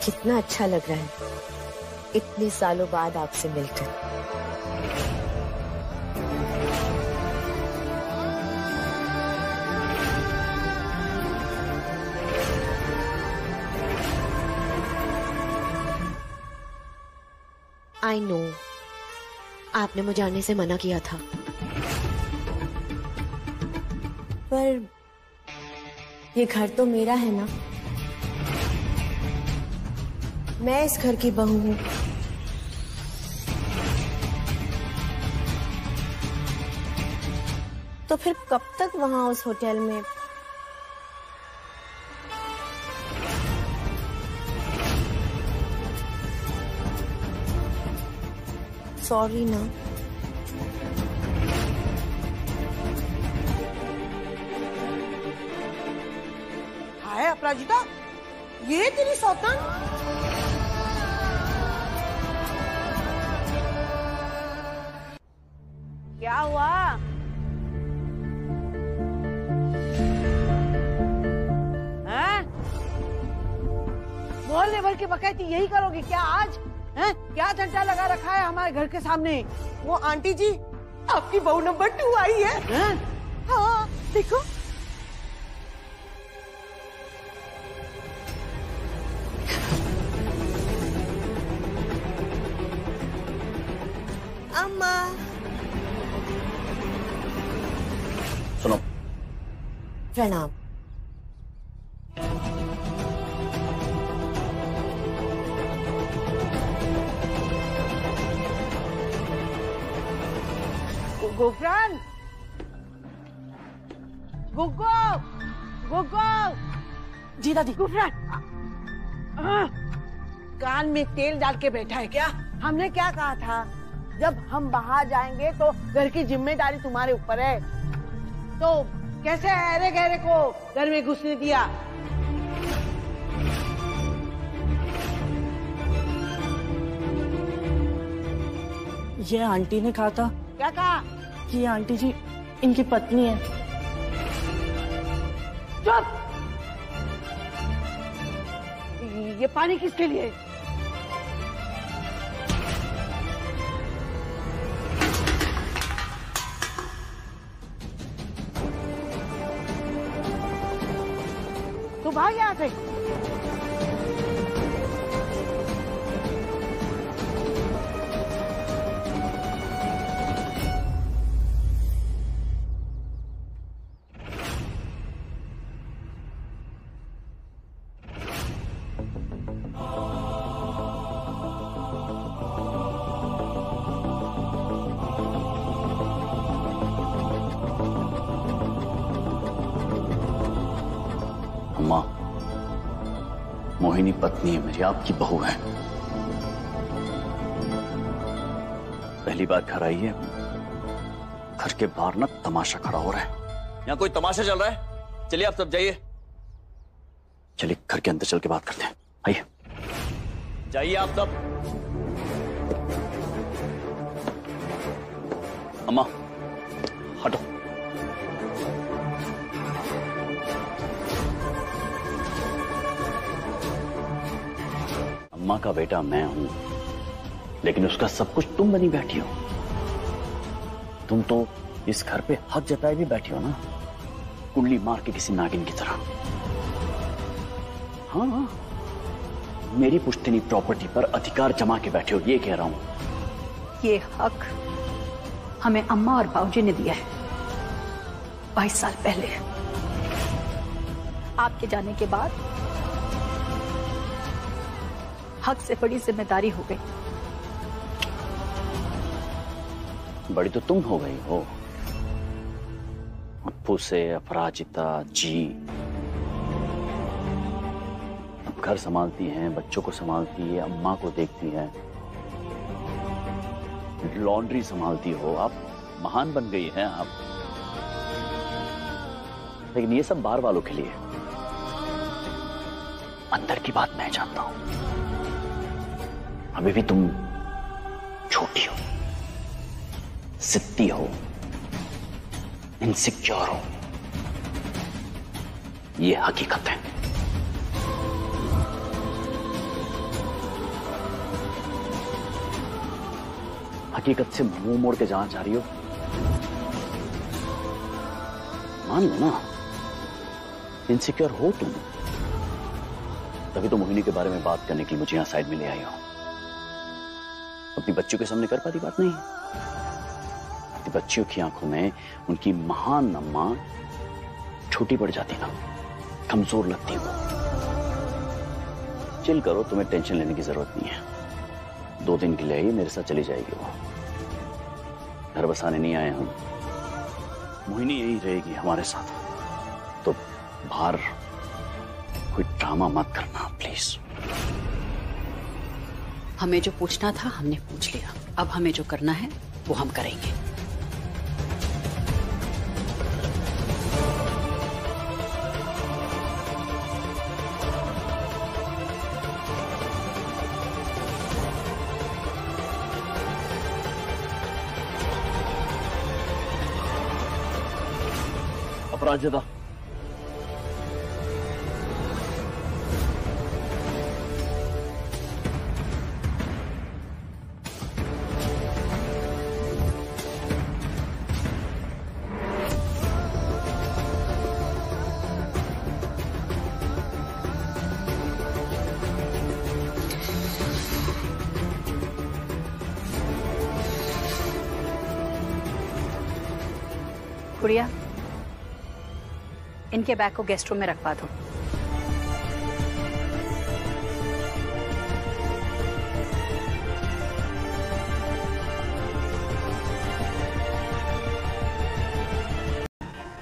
कितना अच्छा लग रहा है इतने सालों बाद आपसे मिलकर। आई नो आपने मुझे आने से मना किया था, पर ये घर तो मेरा है ना, मैं इस घर की बहू हूं। तो फिर कब तक वहां उस होटल में? सॉरी ना। हाय अपराजिता, ये तेरी सौतन? क्या हुआ? हैं? मोहल्ले भर की बकैती यही करोगी क्या आज? हैं? क्या झंडा लगा रखा है हमारे घर के सामने? वो आंटी जी, आपकी बहू नंबर 2 आई है। हैं? हाँ देखो। अम्मा। सुनो। प्रणाम। गुफरान, गुग्गो, गुग्गो। जी दादी। गुफरान, कान में तेल डाल के बैठा है क्या? हमने क्या कहा था? जब हम बाहर जाएंगे तो घर की जिम्मेदारी तुम्हारे ऊपर है। तो कैसे अरे गहरे को घर में घुसने दिया? ये आंटी ने कहा था। क्या कहा? कि ये आंटी जी इनकी पत्नी है। चुप! ये पानी किसके लिए? तू भाग यहाँ से। अम्मा, मोहिनी पत्नी है मेरी, आपकी बहू है। पहली बार घर आई है, घर के बाहर ना तमाशा खड़ा हो रहा है। यहाँ कोई तमाशा चल रहा है। चलिए आप सब जाइए, चलिए घर के अंदर चल के बात करते हैं। आइए, जाइए आप सब। अम्मा हटो। अम्मा का बेटा मैं हूं, लेकिन उसका सब कुछ तुम बनी बैठी हो। तुम तो इस घर पे हक जताए भी बैठी हो ना, कुंडली मार के किसी नागिन की तरह। हाँ, मेरी पुश्तनी प्रॉपर्टी पर अधिकार जमा के बैठे हो, ये कह रहा हूं। ये हक हमें अम्मा और बाबूजी ने दिया है 22 साल पहले। आपके जाने के बाद हक से बड़ी जिम्मेदारी हो गई। बड़ी तो तुम हो गई हो। अप्पू से अपराजिता जी अब घर संभालती हैं, बच्चों को संभालती है, अम्मा को देखती है, लॉन्ड्री संभालती हो। आप महान बन गई हैं आप। लेकिन ये सब बाहर वालों के लिए, अंदर की बात मैं जानता हूं। अभी भी तुम छोटी हो, जिद्दी हो, इनसिक्योर हो, ये हकीकत है। हकीकत से मुंह मोड़ के जहां जा रही हो, मान लो ना, इनसिक्योर हो तुम, तभी तो मोहिनी के बारे में बात करने के लिए मुझे यहां साइड में ले आई हो। अपनी बच्चियों के सामने कर पाती बात नहीं। अपनी बच्चियों की आंखों में उनकी महान अम्मा छोटी पड़ जाती ना, कमजोर लगती वो। चिल करो, तुम्हें टेंशन लेने की जरूरत नहीं है। 2 दिन के लिए ही मेरे साथ चली जाएगी वो। घर बसाने नहीं आए हम, मोहिनी यही रहेगी हमारे साथ। तो बाहर कोई ड्रामा मत करना प्लीज। हमें जो पूछना था हमने पूछ लिया, अब हमें जो करना है वो हम करेंगे। अपराजिता, गुड़िया, इनके बैग को गेस्ट रूम में रखवा दो।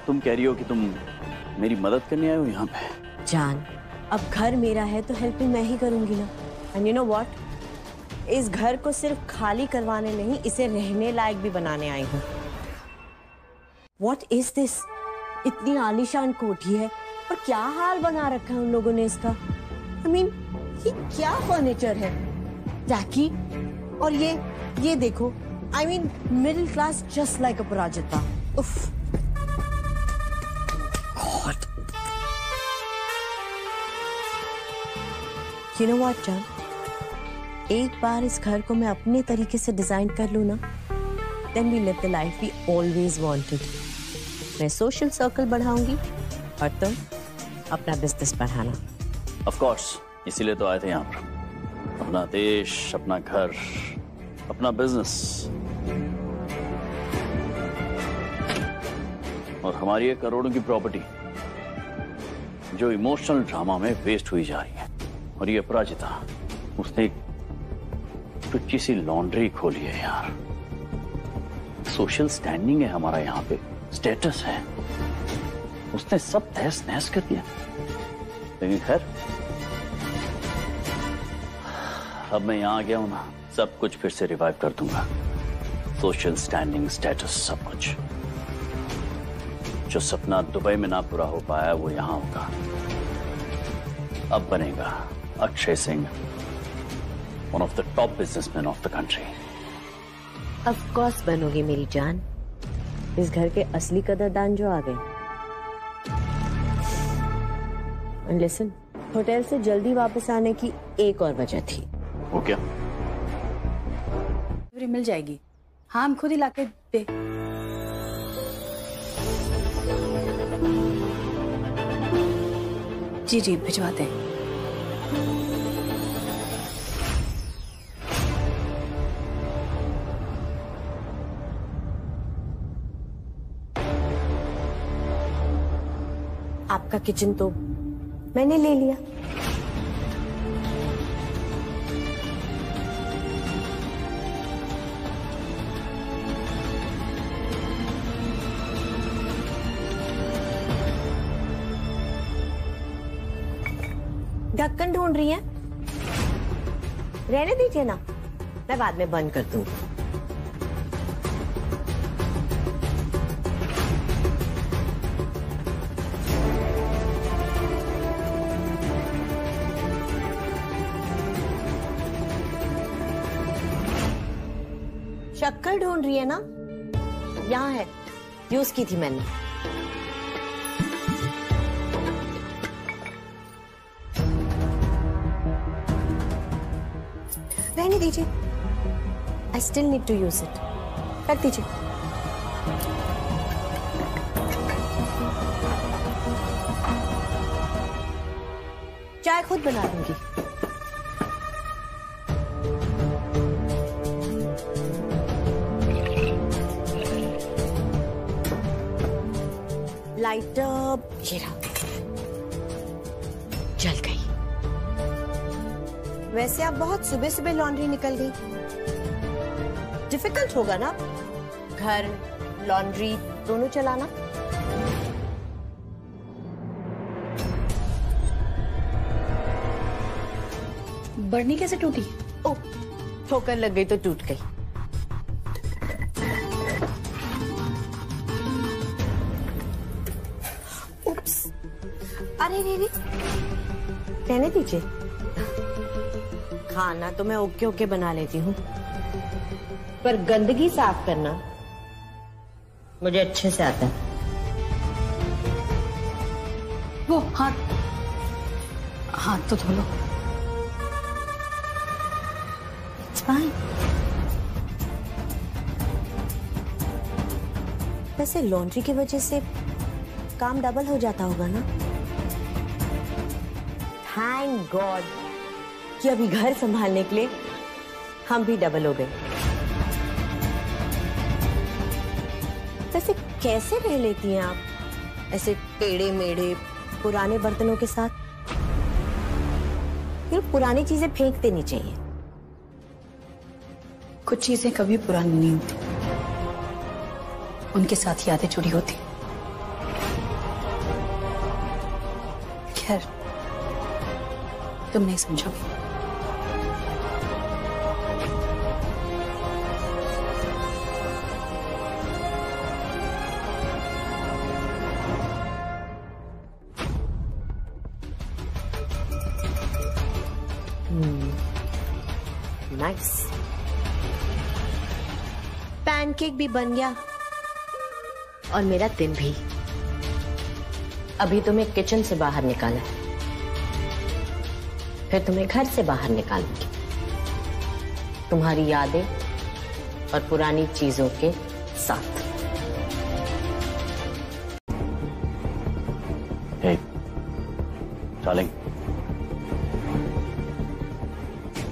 तुम कह रही हो कि तुम मेरी मदद करने आए हो यहाँ पे? जान, अब घर मेरा है तो हेल्पिंग मैं ही करूंगी ना। एंड यू नो व्हाट, इस घर को सिर्फ खाली करवाने नहीं, इसे रहने लायक भी बनाने आई हूँ। What is this? इतनी आलीशान कोठी है और क्या हाल बना रखा है उन लोगों ने इसका। I mean, ये क्या फर्नीचर है जैकी? और ये देखो, I mean, middle class just like Aparajita. उफ, God. You know what, जान? एक बार इस घर को मैं अपने तरीके से डिजाइन कर लूं ना, then we live the life we always wanted. मैं सोशल सर्कल बढ़ाऊंगी और तुम अपना बिजनेस बढ़ाना। Of course, इसीलिए तो आए थे यहाँ पर। अपना देश, अपना घर, अपना बिजनेस, और हमारी 1 करोड़ों की प्रॉपर्टी जो इमोशनल ड्रामा में वेस्ट हुई जा रही है। और ये अपराजिता, उसने एक टुच्ची सी लॉन्ड्री खोली है यार। सोशल स्टैंडिंग है हमारा यहाँ पे, स्टेटस है, उसने सब तहस नहस कर दिया। लेकिन खैर, अब मैं यहाँ आ गया हूं ना, सब कुछ फिर से रिवाइव कर दूंगा। सोशल स्टैंडिंग, स्टेटस, सब कुछ। जो सपना दुबई में ना पूरा हो पाया वो यहाँ होगा। अब बनेगा Akshay Singh one of the top businessman of the country. Of course बनोगी मेरी जान। इस घर के असली कदरदान जो आ गए। एंड लिसन, होटल से जल्दी वापस आने की एक और वजह थी। वो क्या? मिल जाएगी। हाँ, हम खुद ही लाके दे। जी जी, भिजवाते हैं। आपका किचन तो मैंने ले लिया। ढक्कन ढूंढ रही हैं? रहने दीजिए ना, मैं बाद में बंद कर दूंगी। शक्कर ढूंढ रही है ना? यहाँ है, यूज की थी मैंने। रहने दीजिए, I still need to use it. रख दीजिए। चाय खुद बना दूंगी। लाइटर ये रहा, जल गई। वैसे आप बहुत सुबह सुबह लॉन्ड्री निकल गई। डिफिकल्ट होगा ना घर लॉन्ड्री दोनों चलाना। बढ़नी कैसे टूटी? ओह, ठोकर लग गई तो टूट गई। उप्स, अरे रे रे, रहने दीजिए। खाना तो मैं ओके ओके बना लेती हूँ, पर गंदगी साफ करना मुझे अच्छे से आता है। वो हाथ तो धो लो। Fine. वैसे लॉन्ड्री की वजह से काम डबल हो जाता होगा ना? थैंक गॉड कि अभी घर संभालने के लिए हम भी डबल हो गए। वैसे कैसे रह लेती हैं आप ऐसे टेढ़े मेढ़े पुराने बर्तनों के साथ? ये पुरानी चीजें फेंक देनी चाहिए। कुछ चीजें कभी पुरानी नहीं होती, उनके साथ यादें जुड़ी होती। खैर, तुम नहीं समझोगे। नाइस। पैनकेक भी बन गया और मेरा दिन भी। अभी तुम्हें किचन से बाहर निकाला है, फिर तुम्हें घर से बाहर निकालूंगी, तुम्हारी यादें और पुरानी चीजों के साथ। हे, डार्लिंग,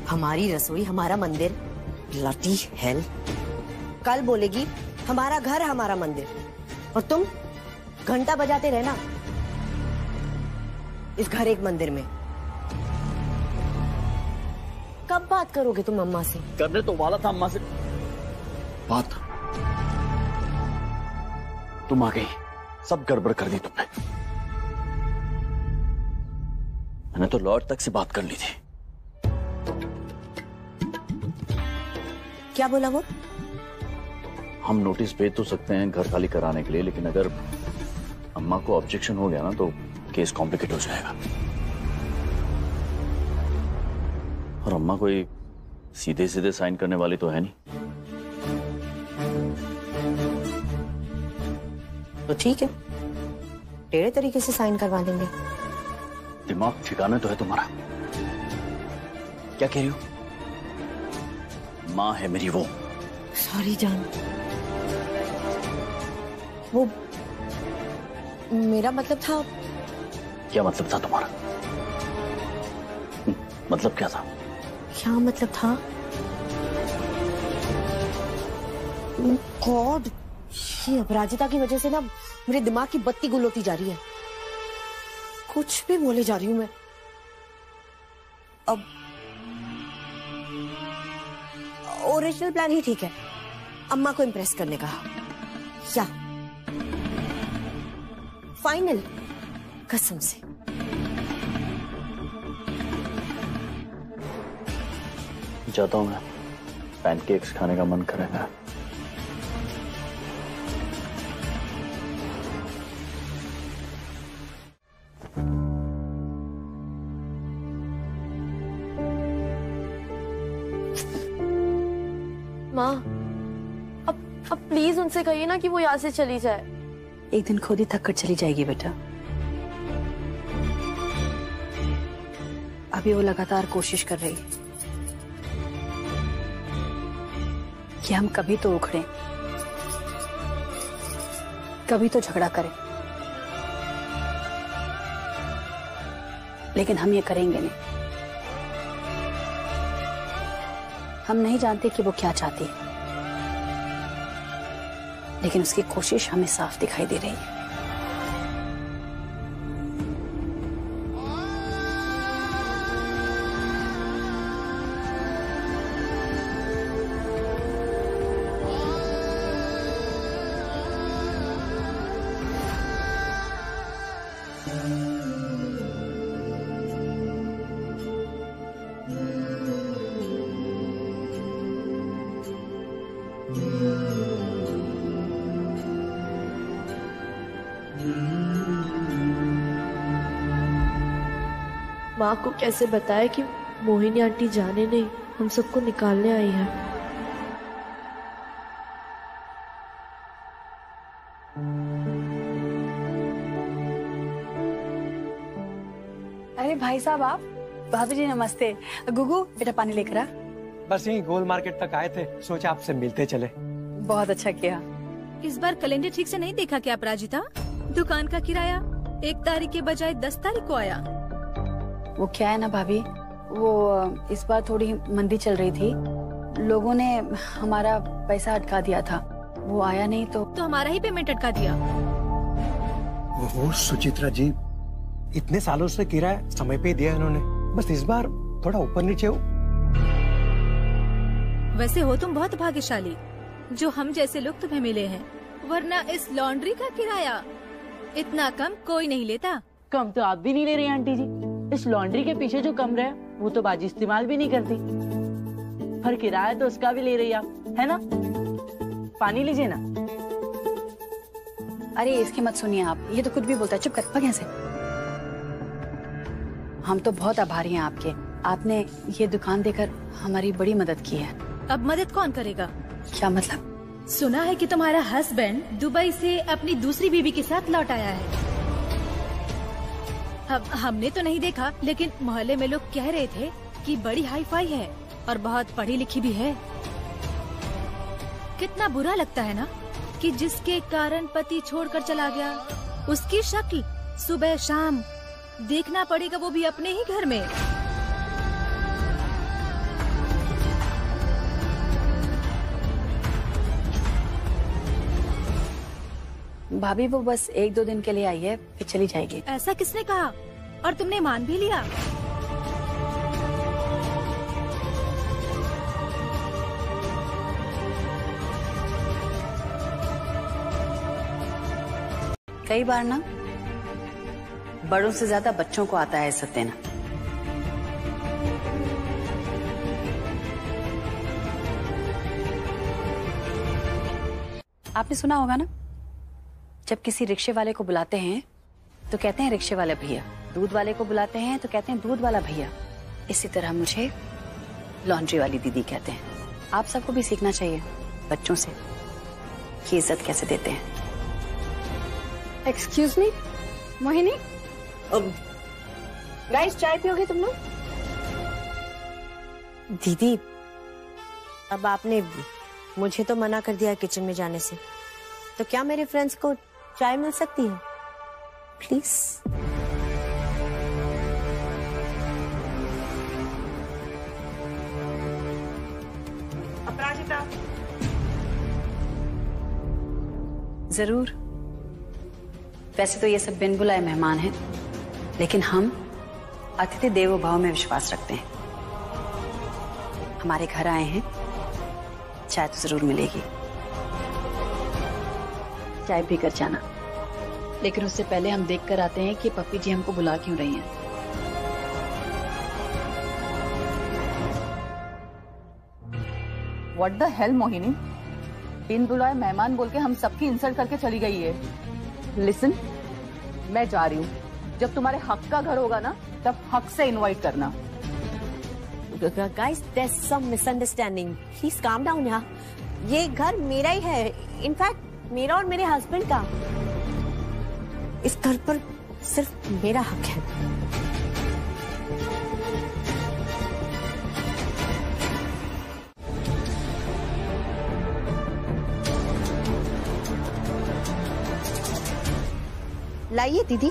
हमारी रसोई हमारा मंदिर। Bloody hell. कल बोलेगी हमारा घर हमारा मंदिर, और तुम घंटा बजाते रहना इस घर एक मंदिर में। कब बात करोगे तुम अम्मा से? करने तो वाला था अम्मा से बात, तुम आ गई, सब गड़बड़ कर दी तुमने। मैंने तो लॉर्ड तक से बात कर ली थी। क्या बोला वो? हम नोटिस भेज तो सकते हैं घर खाली कराने के लिए, लेकिन अगर अम्मा को ऑब्जेक्शन हो गया ना तो केस कॉम्प्लिकेट हो जाएगा। और अम्मा कोई सीधे सीधे साइन करने वाली तो है नहीं। तो ठीक है, टेढ़े तरीके से साइन करवा देंगे। दिमाग ठिकाने तो है तुम्हारा? क्या कह रही हो? माँ है मेरी वो। सॉरी जान, वो मेरा मतलब था। क्या मतलब था तुम्हारा? मतलब क्या था? क्या मतलब था? गॉड, ये अपराजिता की वजह से ना मेरे दिमाग की बत्ती गुल होती जा रही है। कुछ भी बोले जा रही हूं मैं। अब ओरिजिनल प्लान ही ठीक है, अम्मा को इम्प्रेस करने का। या फाइनल, कसम से। जाता हूं मैं, पैनकेक्स खाने का मन करेगा। माँ, अब प्लीज उनसे कहिए ना कि वो यहाँ से चली जाए। एक दिन खुद ही थक कर चली जाएगी बेटा। अभी वो लगातार कोशिश कर रही है। कि हम कभी तो उखड़े, कभी तो झगड़ा करें, लेकिन हम ये करेंगे नहीं। हम नहीं जानते कि वो क्या चाहती है, लेकिन उसकी कोशिश हमें साफ दिखाई दे रही है। माँ को कैसे बताया कि मोहिनी आंटी जाने नहीं, हम सबको निकालने आई है। अरे भाई साहब आप। भाभी जी नमस्ते। गुगू बेटा पानी लेकर आ। बस यहीं गोल मार्केट तक आए थे, सोचा आपसे मिलते चले। बहुत अच्छा किया। इस बार कैलेंडर ठीक से नहीं देखा क्या अपराजिता? दुकान का किराया 1 तारीख के बजाय 10 तारीख को आया। वो क्या है ना भाभी, वो इस बार थोड़ी मंदी चल रही थी, लोगों ने हमारा पैसा अटका दिया था, वो आया नहीं तो हमारा ही पेमेंट अटका दिया। ओहो सुचित्रा जी, इतने सालों से किराया समय पे दिया इन्होंने, बस इस बार थोड़ा ऊपर नीचे हो। वैसे हो तुम बहुत भाग्यशाली जो हम जैसे लोग तुम्हें मिले हैं, वरना इस लॉन्ड्री का किराया इतना कम कोई नहीं लेता। कम तो आप भी नहीं ले रही आंटी जी। इस लॉन्ड्री के पीछे जो कमरा है वो तो बाजी इस्तेमाल भी नहीं करती, पर किराया तो उसका भी ले रही आप, है ना? पानी लीजिए ना। अरे इसकी मत सुनिए आप, ये तो कुछ भी बोलता है, चुप कर भाग यहाँ से। हम तो बहुत आभारी हैं आपके, आपने ये दुकान देकर हमारी बड़ी मदद की है। अब मदद कौन करेगा? क्या मतलब? सुना है कि तुम्हारा हस्बैंड दुबई से अपनी दूसरी बीवी के साथ लौट आया है। हमने तो नहीं देखा, लेकिन मोहल्ले में लोग कह रहे थे कि बड़ी हाई फाई है और बहुत पढ़ी लिखी भी है। कितना बुरा लगता है ना कि जिसके कारण पति छोड़कर चला गया, उसकी शक्ल सुबह शाम देखना पड़ेगा, वो भी अपने ही घर में। भाभी वो बस 1-2 दिन के लिए आई है, फिर चली जाएगी। ऐसा किसने कहा और तुमने मान भी लिया? कई बार ना बड़ों से ज्यादा बच्चों को आता है इज्जत देना। आपने सुना होगा ना, जब किसी रिक्शे वाले को बुलाते हैं तो कहते हैं रिक्शे वाले भैया, दूध वाले को बुलाते हैं तो कहते हैं दूध वाला भैया। इसी तरह मुझे लॉन्ड्री वाली दीदी कहते हैं। आप सबको भी सीखना चाहिए बच्चों से कि इज्जत कैसे देते हैं। एक्सक्यूज मी मोहिनी, गाइस चाय पियोगे तुम लोग? दीदी, अब आपने मुझे तो मना कर दिया किचन में जाने से, तो क्या मेरे फ्रेंड्स को चाय मिल सकती है प्लीज? अपराजिता। जरूर। वैसे तो ये सब बिन बुलाए मेहमान हैं, लेकिन हम अतिथि देवो भव में विश्वास रखते हैं। हमारे घर आए हैं, चाय तो जरूर मिलेगी। चाय पीकर जाना, लेकिन उससे पहले हम देख कर आते हैं कि पप्पी जी हमको बुला क्यों रही हैं। व्हाट द हेल मोहिनी, बिन बुलाए मेहमान बोल के हम सबकी इंसल्ट करके चली गई है। लिसन, मैं जा रही हूँ, जब तुम्हारे हक का घर होगा ना तब हक से इनवाइट करना। Guys, there's some misunderstanding. Please calm down यार। ये घर मेरा ही है, इनफैक्ट मेरा और मेरे हस्बैंड का। इस घर पर सिर्फ मेरा हक है। लाइए दीदी,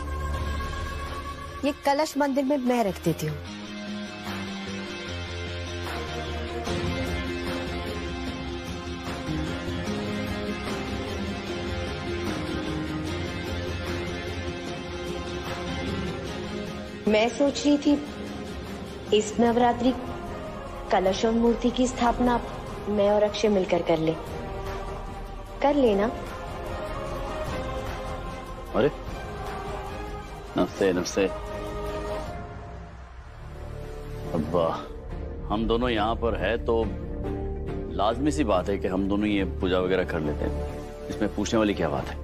ये कलश मंदिर में मैं रख देती हूँ। मैं सोच रही थी इस नवरात्रि कलश और मूर्ति की स्थापना मैं और अक्षय मिलकर कर लेना। अरे नमस्ते नमस्ते। अब हम दोनों यहाँ पर है तो लाजमी सी बात है कि हम दोनों ये पूजा वगैरह कर लेते हैं। इसमें पूछने वाली क्या बात है?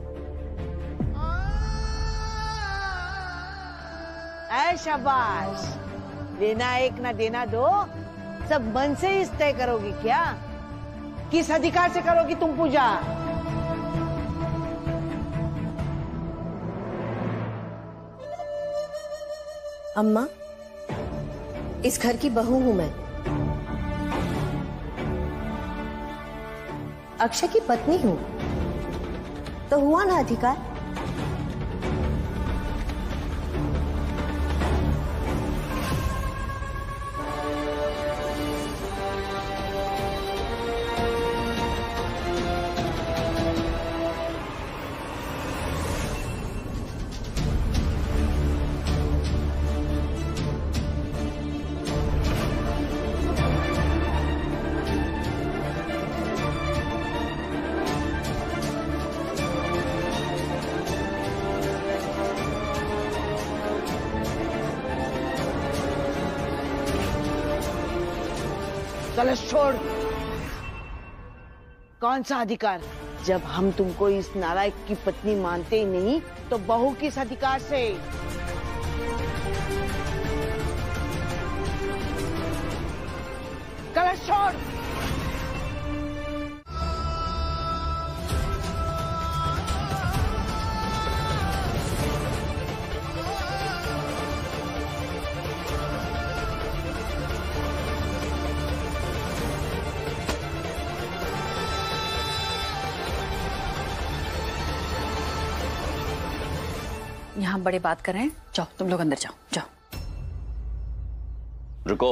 ऐ शाबाश, देना एक ना देना दो, सब मन से ही तय करोगी क्या? किस अधिकार से करोगी तुम पूजा? अम्मा, इस घर की बहू हूं मैं, अक्षय की पत्नी हूं, तो हुआ ना अधिकार। कलश छोड़। कौन सा अधिकार? जब हम तुमको इस नालायक की पत्नी मानते ही नहीं तो बहू किस अधिकार से? कलश छोड़। यहाँ बड़े बात कर रहे हैं, जाओ तुम लोग अंदर जाओ जाओ। रुको,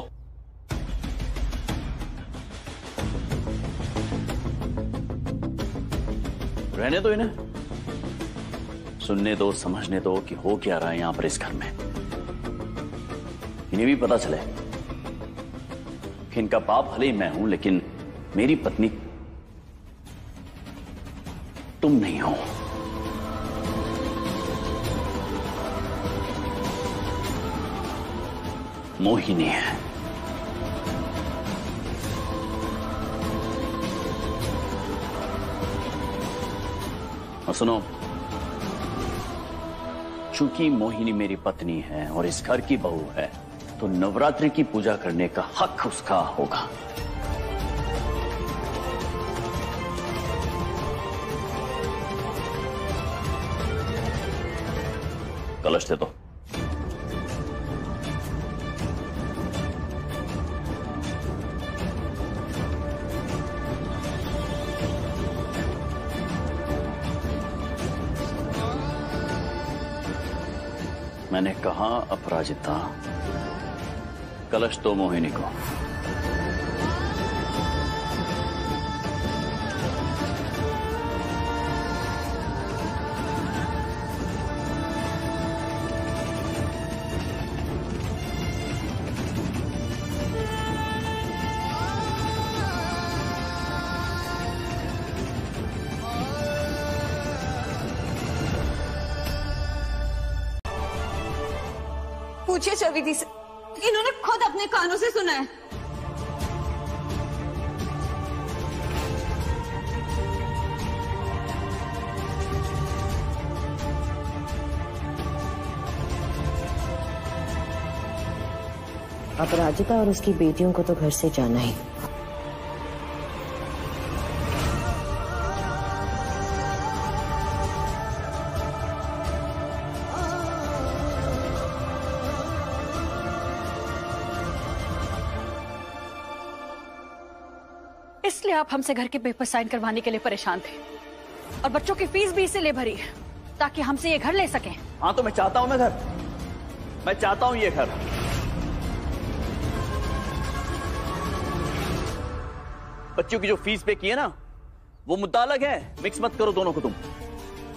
रहने दो इन्हें, सुनने दो, समझने दो कि हो क्या रहा है यहां पर इस घर में। इन्हें भी पता चले कि इनका बाप भले ही मैं हूं लेकिन मेरी पत्नी तुम नहीं हो। मोहिनी है। और सुनो, चूंकि मोहिनी मेरी पत्नी है और इस घर की बहू है तो नवरात्रि की पूजा करने का हक उसका होगा। कलश दे दो। मैंने कहा अपराजिता, कलश दो मोहिनी को। पूछिए चौधरी से, इन्होंने खुद अपने कानों से सुना है। अपराजिता और उसकी बेटियों को तो घर से जाना ही। इसलिए आप हमसे घर के पेपर साइन करवाने के लिए परेशान थे और बच्चों की फीस भी इसीलिए भरी है। ताकि हमसे ये घर ले सकें। हाँ तो मैं चाहता हूं, मैं चाहता हूं ये घर। बच्चों की जो फीस पे की है ना, वो मुद्दा अलग है, मिक्स मत करो दोनों को तुम।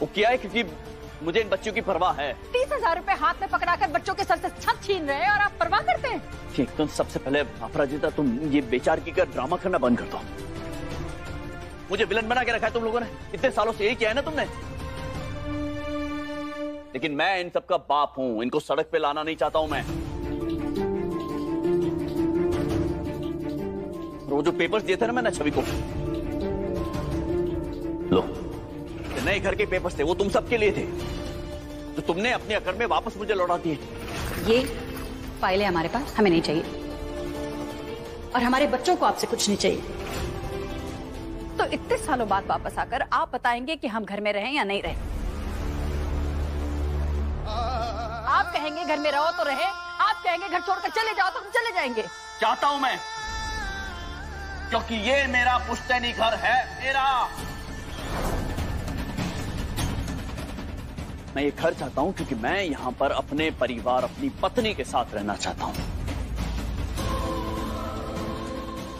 वो किया है क्योंकि मुझे इन बच्चों की परवाह है। 30,000 रुपए हाथ में पकड़ाकर बच्चों के सर से छत छीन रहे हैं और आप परवाह करते हैं? ठीक, तो सबसे पहले अपराजिता, तुम ये बेचार की कर ड्रामा करना बंद कर दो। मुझे विलन बना के रखा है तुम लोगों ने, इतने सालों से यही किया है ना तुमने। लेकिन मैं इन सबका बाप हूं, इनको सड़क पे लाना नहीं चाहता हूं मैं। वो जो पेपर्स दिए थे ना मैंने छवि को, लो, नए घर के पेपर्स थे, वो तुम सबके लिए थे, जो तुमने अपने अकड़ में वापस मुझे लौटा दिए। ये फाइलें हमारे पास, हमें नहीं चाहिए, और हमारे बच्चों को आपसे कुछ नहीं चाहिए। तो इतने सालों बाद वापस आकर आप बताएंगे कि हम घर में रहें या नहीं रहें। आप कहेंगे घर में रहो तो रहे, आप कहेंगे घर छोड़कर चले जाओ तो हम चले जाएंगे। चाहता हूं मैं, क्योंकि ये मेरा पुश्तैनी घर है, मेरा। मैं ये घर चाहता हूं क्योंकि मैं यहां पर अपने परिवार, अपनी पत्नी के साथ रहना चाहता हूं।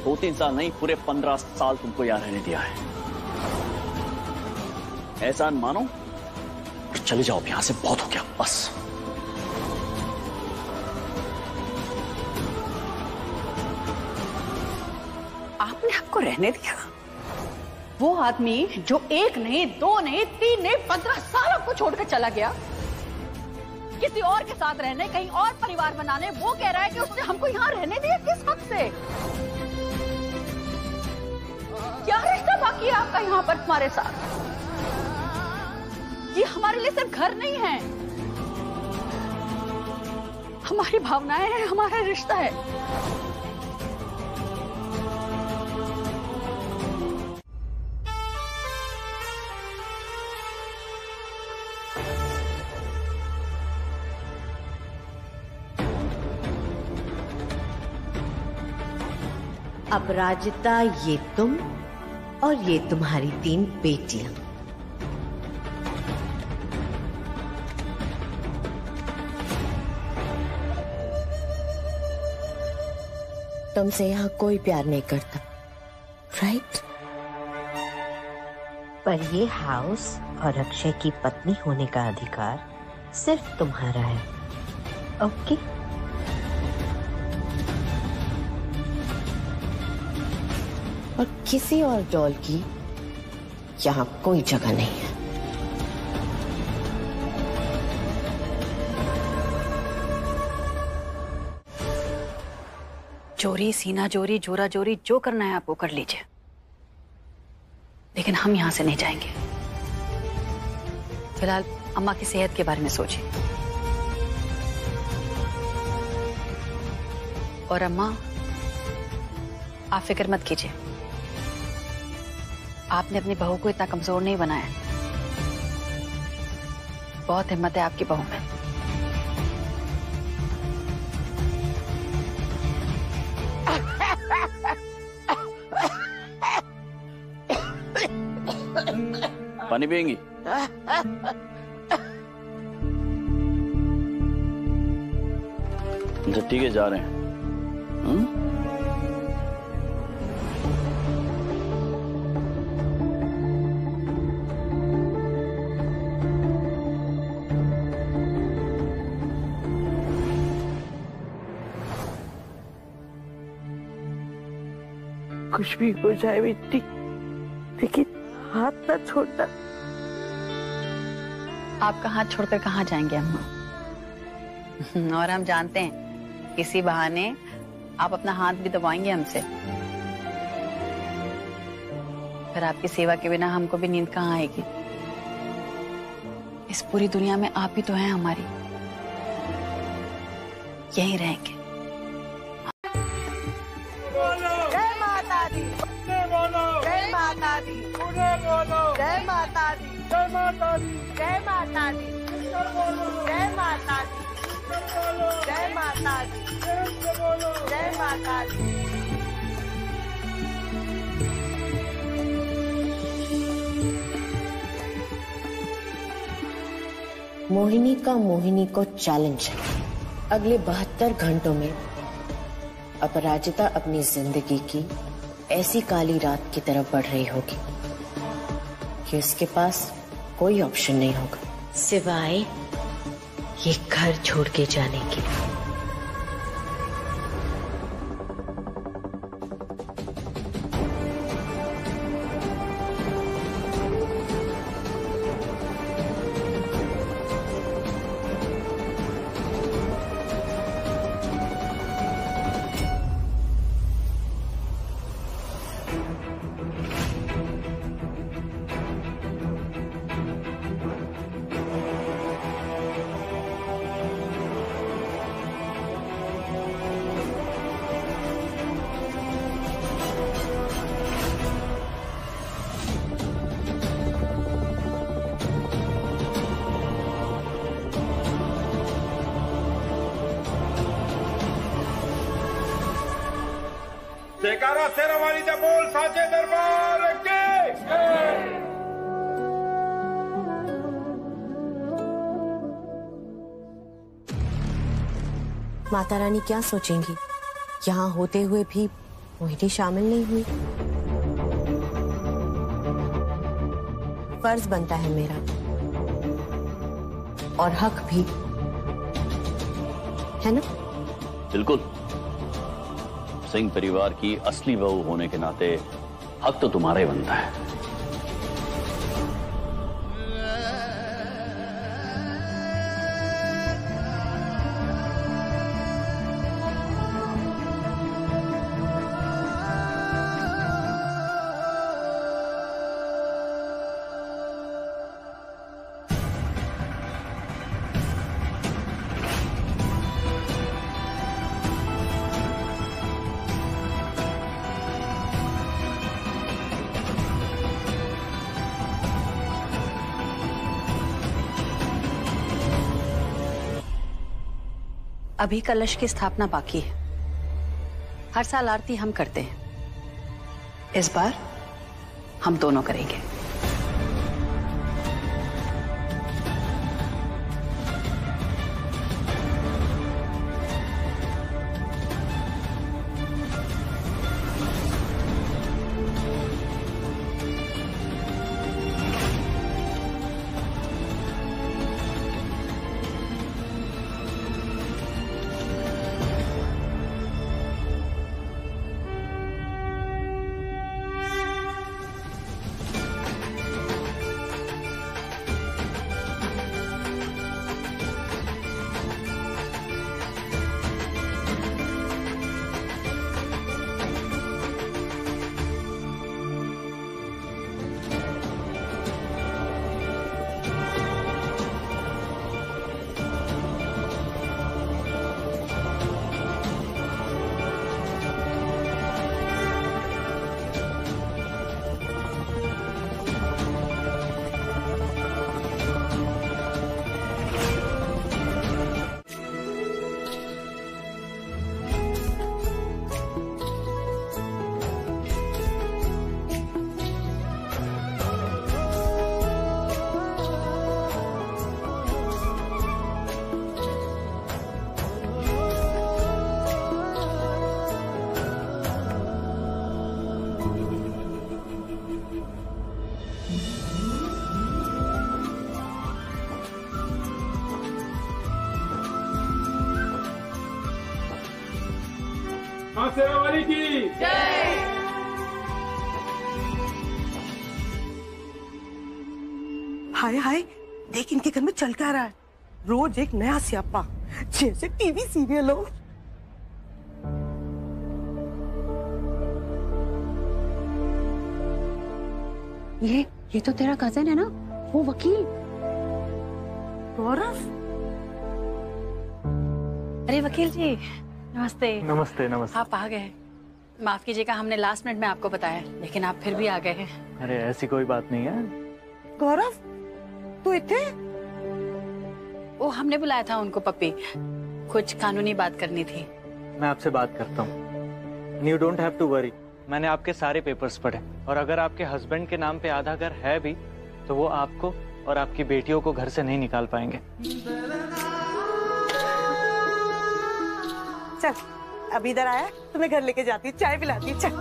2-3 साल नहीं, पूरे 15 साल तुमको यहां रहने दिया है। एहसान मानो और चले जाओ यहां से, बहुत हो गया बस। आपने आपको रहने दिया? वो आदमी जो 1 नहीं, 2 नहीं, 3 नहीं, 15 साल आपको छोड़कर चला गया किसी और के साथ रहने, कहीं और परिवार बनाने, वो कह रहा है कि उसने हमको यहाँ रहने दिया? किस हक से? क्या रिश्ता बाकी है आपका यहाँ पर हमारे साथ? ये हमारे लिए सिर्फ घर नहीं है, हमारी भावनाएं हैं, हमारा रिश्ता है। अपराजिता, ये तुम और ये तुम्हारी 3 बेटियां। तुमसे यहां कोई प्यार नहीं करता, राइट? पर ये हाउस और अक्षय की पत्नी होने का अधिकार सिर्फ तुम्हारा है, ओके? और किसी और डॉल की यहां कोई जगह नहीं है। चोरी, सीना चोरी, जोरा चोरी, जो करना है आपको कर लीजिए, लेकिन हम यहां से नहीं जाएंगे। फिलहाल अम्मा की सेहत के बारे में सोचिए। और अम्मा, आप फिक्र मत कीजिए, आपने अपनी बहू को इतना कमजोर नहीं बनाया। बहुत हिम्मत है आपकी बहू में। पानी पिएंगी? अच्छा ठीक है, जा रहे हैं। कुछ भी हो जाए बेटी, लेकिन हाथ ना छोड़ना। आपका हाथ छोड़कर कहाँ जाएंगे अम्मा? और हम जानते हैं इसी बहाने आप अपना हाथ भी दबाएंगे हमसे। फिर आपकी सेवा के बिना हमको भी नींद कहाँ आएगी? इस पूरी दुनिया में आप ही तो हैं हमारी, यहीं रहेंगे। जय माता दी, जय माता दी, जय माता दी, जय माता दी, जय माता दी, जय माता दी, जय माता दी, जय माता दी। मोहिनी का मोहिनी को चैलेंज है। अगले 72 घंटों में अपराजिता अपनी जिंदगी की ऐसी काली रात की तरफ बढ़ रही होगी कि उसके पास कोई ऑप्शन नहीं होगा सिवाय ये घर छोड़ के जाने के। जयकारा शेरा वाली दा बोल साचे दरबार के। माता रानी क्या सोचेंगी? यहाँ होते हुए भी मोहिनी शामिल नहीं हुई। फर्ज बनता है मेरा और हक भी, है ना? बिल्कुल। सिंह परिवार की असली बहू होने के नाते हक तो तुम्हारा ही बनता है। अभी कलश की स्थापना बाकी है। हर साल आरती हम करते हैं, इस बार हम दोनों करेंगे। शेरा वाली की जय। हाय हाय, देख इनके घर में चल क्या रहा है। रोज एक नया स्यापा, जैसे टीवी सीरियल हो। ये तो तेरा कजन है ना, वो वकील। गौरव, अरे वकील जी नमस्ते। नमस्ते नमस्ते। आप आ गए। माफ कीजिएगा, हमने लास्ट मिनट में आपको बताया, लेकिन आप फिर भी आ गए हैं। अरे ऐसी कोई बात नहीं है। गौरव तू इतने? वो हमने बुलाया था उनको पप्पी, कुछ कानूनी बात करनी थी। मैं आपसे बात करता हूँ। You don't have to worry, मैंने आपके सारे पेपर्स पढ़े और अगर आपके हस्बैंड के नाम पे आधा घर है भी तो वो आपको और आपकी बेटियों को घर से नहीं निकाल पाएंगे। चल अब इधर आया, तुम्हें घर लेके जाती, चाय पिलाती। चल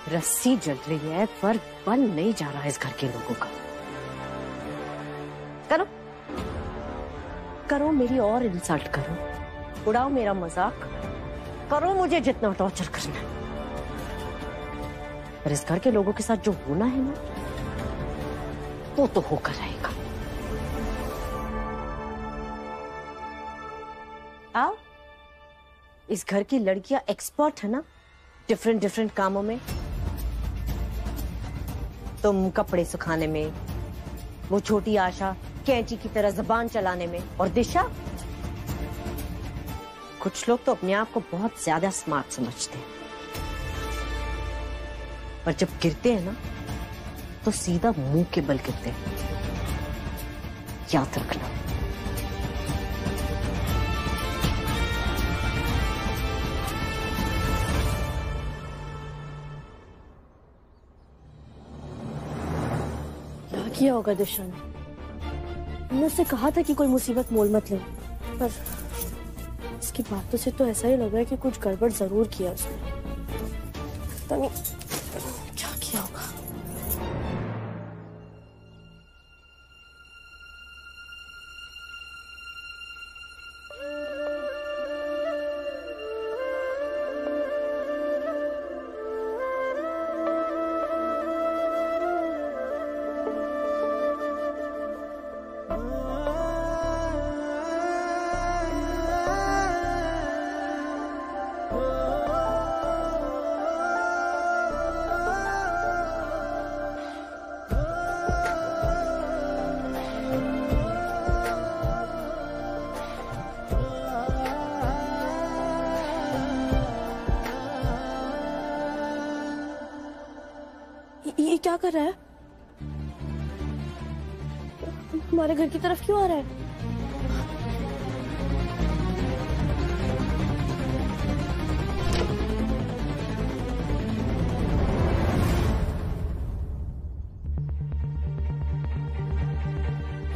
रस्सी जल रही है पर बन नहीं जा रहा है इस घर के लोगों का। करो करो मेरी और इंसल्ट करो, उड़ाओ मेरा मजाक, करो मुझे जितना टॉर्चर करना है, पर इस घर के लोगों के साथ जो होना है ना वो तो होकर रहेगा। आओ, इस घर की लड़कियां एक्सपर्ट है ना डिफरेंट डिफरेंट कामों में। तुम कपड़े सुखाने में, वो छोटी आशा कैंची की तरह जबान चलाने में, और दिशा, कुछ लोग तो अपने आप को बहुत ज्यादा स्मार्ट समझते हैं, पर जब गिरते हैं ना तो सीधा मुंह के बल गिरते हैं, याद रखना। क्या किया होगा दिशा ने? मैंने उससे कहा था कि कोई मुसीबत मोल मत ले, पर इसकी बातों से तो ऐसा ही लग रहा है कि कुछ गड़बड़ जरूर किया उसने। पता नहीं क्या किया होगा। ये क्या कर रहा है? हमारे घर की तरफ क्यों आ रहा है?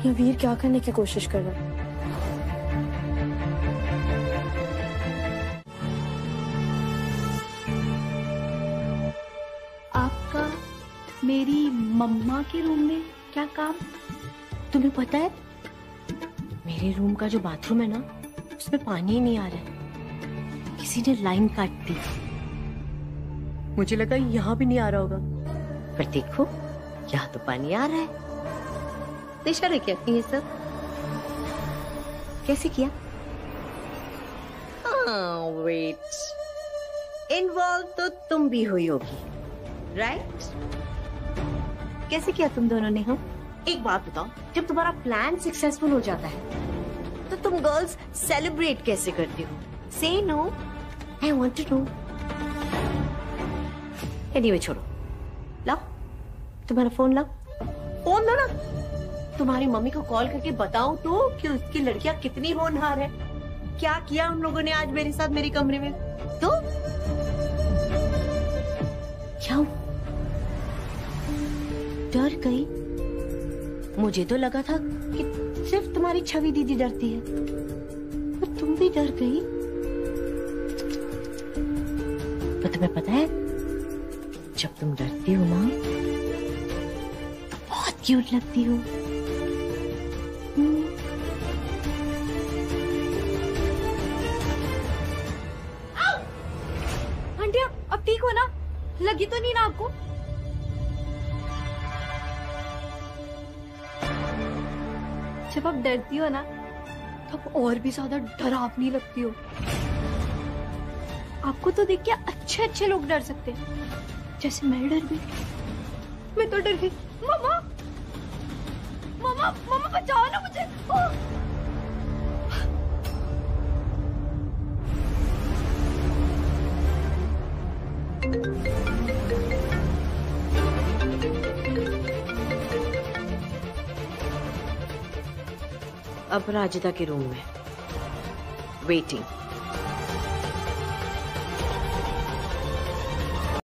ये वीर क्या करने की कोशिश कर रहा है? आपका मेरी मम्मा के रूम में क्या काम? तुम्हें पता है मेरे रूम का जो बाथरूम है ना उसमें पानी ही नहीं आ रहा है, किसी ने लाइन काट दी। मुझे लगा यहाँ भी नहीं आ रहा होगा, पर देखो यहाँ तो पानी आ रहा है। दिशा ने क्या किया ये सब? कैसे किया? वेट, इन्वॉल्व तो तुम भी हुई होगी, राइट? कैसे किया तुम दोनों ने? हम एक बात बताओ, जब तुम्हारा प्लान सक्सेसफुल हो जाता है तो तुम गर्ल्स सेलिब्रेट कैसे करती हो? Say no, I want to know. Anyway छोड़ो, लाओ तुम्हारा फोन, लाओ फोन दो ना। तुम्हारी मम्मी को कॉल करके बताओ तो कि उसकी लड़कियां कितनी होनहार है। क्या किया उन लोगों ने आज मेरे साथ मेरे कमरे में? तो क्या डर गई? मुझे तो लगा था कि सिर्फ तुम्हारी छवि दीदी डरती है, पर तुम भी डर गई। पर तुम्हें पता है जब तुम डरती हो ना तो बहुत क्यूट लगती हो। आंटी अब ठीक हो ना? लगी तो नहीं ना आपको? जब आप डरती हो ना तब और भी ज्यादा डरावनी लगती हो। आपको तो देख के अच्छे अच्छे लोग डर सकते हैं, जैसे मैं डर गई। मैं तो डर गई। मम्मा मम्मा मम्मा बचाओ ना मुझे। अब राजिदा के रूम में वेटिंग।